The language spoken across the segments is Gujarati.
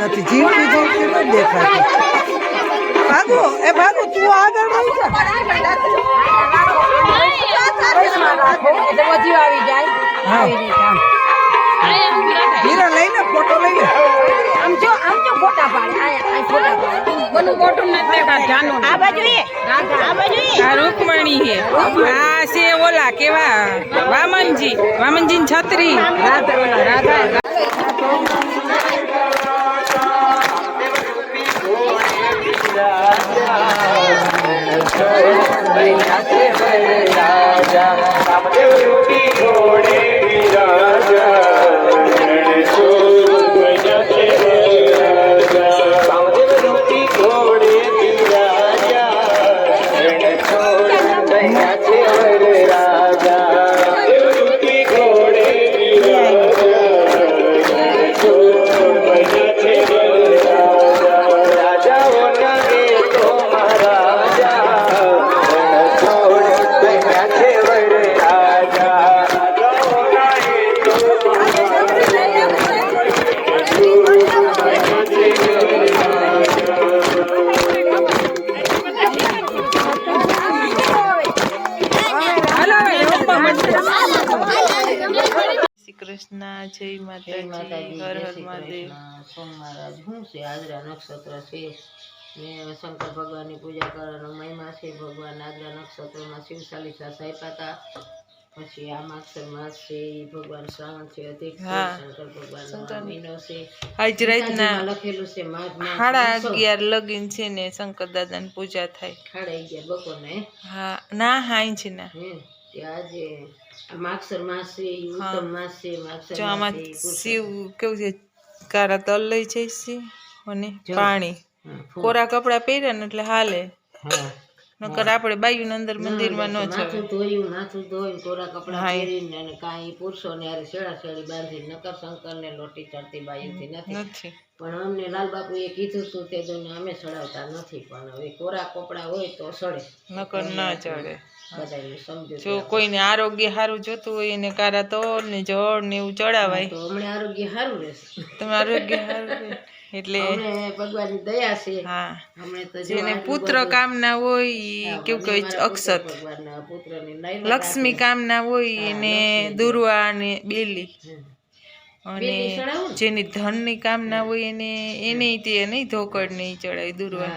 નથી જીવતી જીવતી ન દેખાતી ભાગો એ ભાગો તું આગળ રહી જા આવી જાય હીરા લઈને ફોટો લઈ લે આમ જો ફોટા પાડે આ ફોટા પાડે બનું મોટું નથી દેખાતું જાનો આ બાજુ આ રૂકમણી હે આ છે ઓલા કેવા વામનજી છત્રી રાધા કૃષ્ણ જય માતાજી હર હર મહાદેવ સોમવાર શું છે આજરા નક્ષત્ર છે ને શંકર ભગવાનની પૂજા કરવાનો મહિમા છે ભગવાન આજરા નક્ષત્રમાં શિવ ચાલીસા સાપ્યા હતા પછી આ માગસર માસ છે ભગવાન શ્રાવણ છે અધિક શંકર ભગવાન મહિનો છે આજ રાતના લખેલું છે માઘ માસ 11:30 લગીન છે ને શંકર દાદાની પૂજા થાય 11:30 બપોરને હા ના હાઈ છે ના આજે માગસર માસ છે ઉત્તમ માસ છે માગસર જો આમાં શિવ કેવું છે કારા તલ લઈ જાય છે અને પાણી કોરા કપડા પહેર્યા ને એટલે હાલે નકર આપણે બાયું અંદર મંદિરમાં ન જવાય માથું ધોઈને કોરા કપડા પહેરીને અને કાંઈ પુરુષો ને યારે શેડા શેડી બાંધી નકર શંકર ને લોટી ચડતી બાયુથી નથી પણ અમને લાલ બાપુએ કીધું તું તે જોઈને અમે ચડાવતા નથી પણ હવે કોરા કપડા હોય તો ચડે નકર ના ચડે બધાને સમજો જો કોઈને આરોગ્ય સારું જોતું હોય એને કારા તોલ ને જળ ને એવું ચડાવાય તો હમણાં આરોગ્ય સારું રહેશે તમારું આરોગ્ય સારું એટલે ભગવાનની દયા છે હા હમણે તો જેને પુત્ર કામના હોય કેવું કહે અક્ષત ભગવાનના પુત્રની લક્ષ્મી કામના હોય એને દુર્વા ને બેલી અને જેની ધનની કામના હોય એને તે નહીં ધોકડ નહીં ચડાય દુર્વા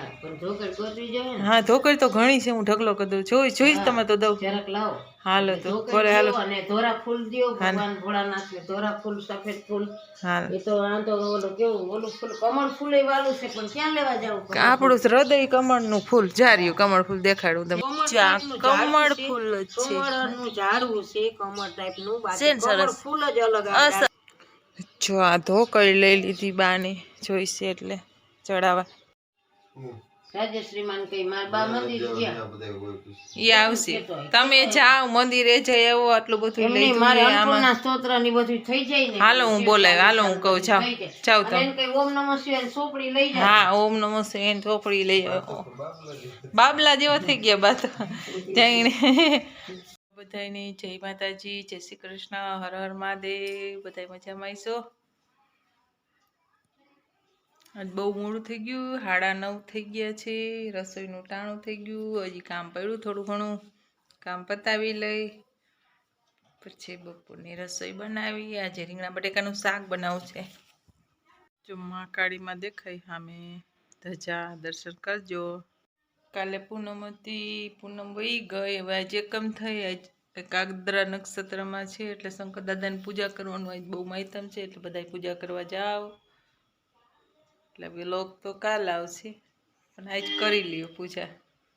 હા ધોકડ તો ઘણી છે હું ઢગલો કરી દઉં જોઈશ તમે તો દઉં હાલો તો બોલે હાલો અને ધોરા ફૂલ દ્યો ભગવાન ભોળાનાથ ને ધોરા ફૂલ સફેદ ફૂલ એ તો આ તો ઓલું કેવું ઓલું ફૂલ કમળ ફૂલ એ વાલું છે પણ ક્યાં લેવા જાવ આપણું હૃદય કમળનું ફૂલ જાર્યું કમળ ફૂલ દેખાડું તમે કમળ ફૂલ જ છે કમળનું ઝાડવું છે કમળ ટાઈપ નું બાકી કમળ ફૂલ જ અલગ આવે જો આ ધોકડી લઈ લીધી બાને જોઈશે એટલે ચડાવવા રાજશ્રીમાન કઈ માર બા મંદિર ગયા ઈ આવશે તમે જાઓ મંદિરે જઈ આવો આટલું બધું લઈ મારે અન્નપૂર્ણા સ્તોત્ર ની બધું થઈ જાય ને હાલો હું બોલાવ હાલો હું કહું જાઓ તમે કઈ ઓમ નમઃ શિવાય ચોપડી લઈ જાય હા ઓમ નમઃ શિવાય ચોપડી લઈ આવો બાબલા જેવા થઈ ગયા બા તો જઈને બધાને જય માતાજી જય શ્રી કૃષ્ણ હર હર મહાદેવ બધા મજામાં આવીશો આજ બહુ મોડું થઈ ગયું 9:30 થઈ ગયા છે રસોઈનું ટાણું થઈ ગયું હજી કામ પડ્યું થોડું ઘણું કામ પતાવી લઈ પછી બપોરની રસોઈ બનાવી આજે રીંગણા બટેકાનું શાક બનાવવું છે જો મહાકાળીમાં દેખાય સામે ધજા દર્શન કરજો કાલે પૂનમ હતી પૂનમ વહી ગઈ હવે આજે એકમ થઈ કાગદરા નક્ષત્રમાં છે એટલે શંકર દાદાની પૂજા કરવાનું આજ બહુ માહિતમ છે એટલે બધા પૂજા કરવા જાઓ એટલે વ્લોગ તો કાલ આવશે પણ આજ કરી લ્યો પૂજા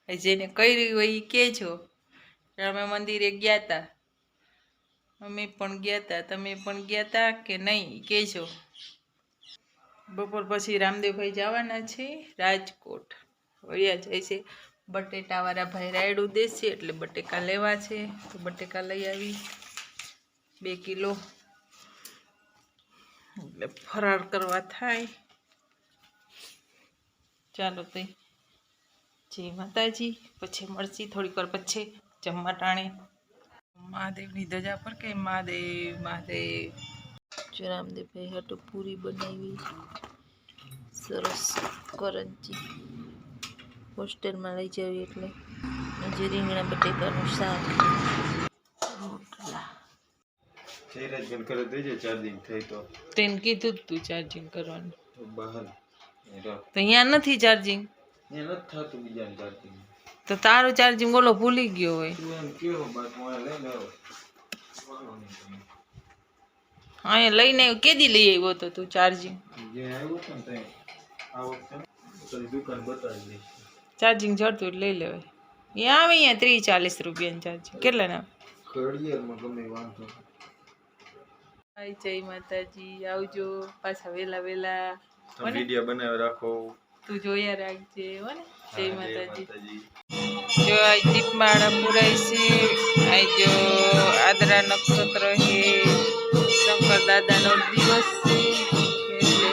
આજ જેને કરી હોય એ કહેજો અમે મંદિરે ગયા હતા અમે પણ ગયા હતા તમે પણ ગયા હતા કે નહીં કહેજો બપોર પછી રામદેવભાઈ જવાના છે રાજકોટ વળ્યા જાય છે બટેટાવાળા ભાઈ રાયડું દેશે એટલે બટેકા લેવા છે તો બટેકા લઈ આવી 2 કિલો એટલે ફરાર કરવા થાય ચાલો તો જય માતાજી પછી મળશી થોડીક વાર પછી જમવા ટાણે મહાદેવની ધજા પર કે મહાદેવ મહાદેવ જો રામદેવભાઈ હાટુ પૂરી બનાવી સરસ કરંજી હોસ્ટેલમાં લઈ જવી એટલે આજે રીંગણા બટેકાનું શાક રોટલા. તેને કીધું જ તું ચાર્જિંગ કરવાનું તો અહીંયા નથી ચાર્જિંગ તો તારું ચાર્જિંગ ઓલો ભૂલી ગયો હોય અહીંયા લઈને આવ્યો કેદી લઈ આવ્યો તો તું ચાર્જિંગ ચાર્જિંગ જડતું એટલે લઈ લેવાય અહીંયા આવે અહીંયા 30-40 રૂપિયાનું ચાર્જિંગ કેટલા ના જય માતાજી આવજો પાછા વેલા વેલા વિડિયો બનાવી રાખો તું જોયા રાખજે હો ને જય માતાજી જો આજ દીપમાળા પુરાય છે આજ આદરા નક્ષત્ર છે શંકર દાદાનો દિવસ છે એટલે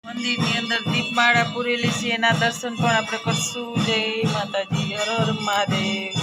મંદિરની અંદર દીપમાળા પૂરેલી છે એના દર્શન પણ આપણે કરશું જય માતાજી હર હર મહાદેવ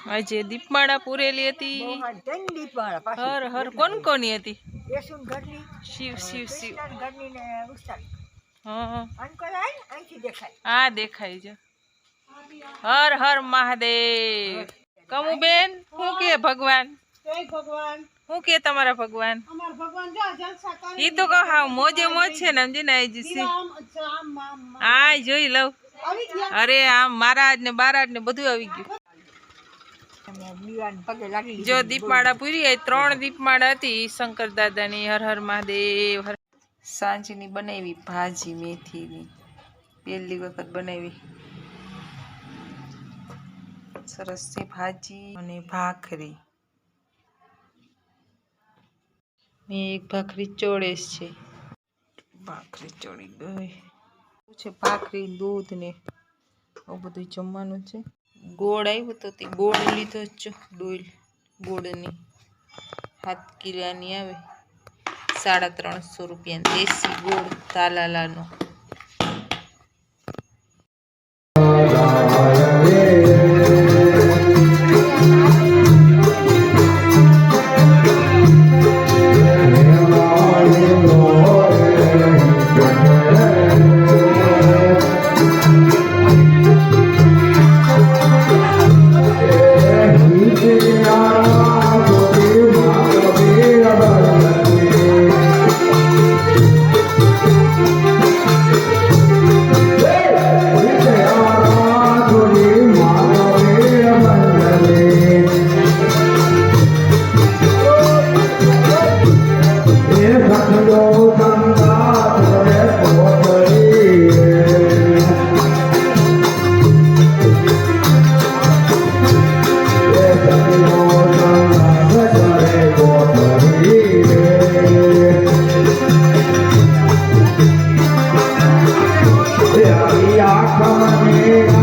આજે દીપમાળા પૂરેલી હતી હર હર કોણ કોની હતી શિવ શિવ શિવ હા દેખાય છે હર હર મહાદેવ કમુ બેન શું કે ભગવાન શું કે તમારા ભગવાન ઈ તો કહો હા મોજે મોજ છે ને સમજી ને હા જોઈ લઉં અરે આમ મહારાજ ને બારાજ ને બધું આવી ગયું જો દીપમાળા પૂરી 3 દીપમાળા હતી શંકર દાદાની હર હર મહાદેવ સાંજની બનાવી ભાજી મેથીની પહેલી વખત બનાવી સરસ છે ભાજી અને ભાખરી મેં એક ભાખરી ચોળેસ છે ભાખરી ચોળી ગઈ છે ભાખરી દૂધ ને આવું બધું જમવાનું છે ગોળ આવ્યું તો તે ગોળ લીધો જ ડોલ ગોળની 7 કિલોની આવે 350 રૂપિયા દેશી ગોળ તાલાલાનો Yeah.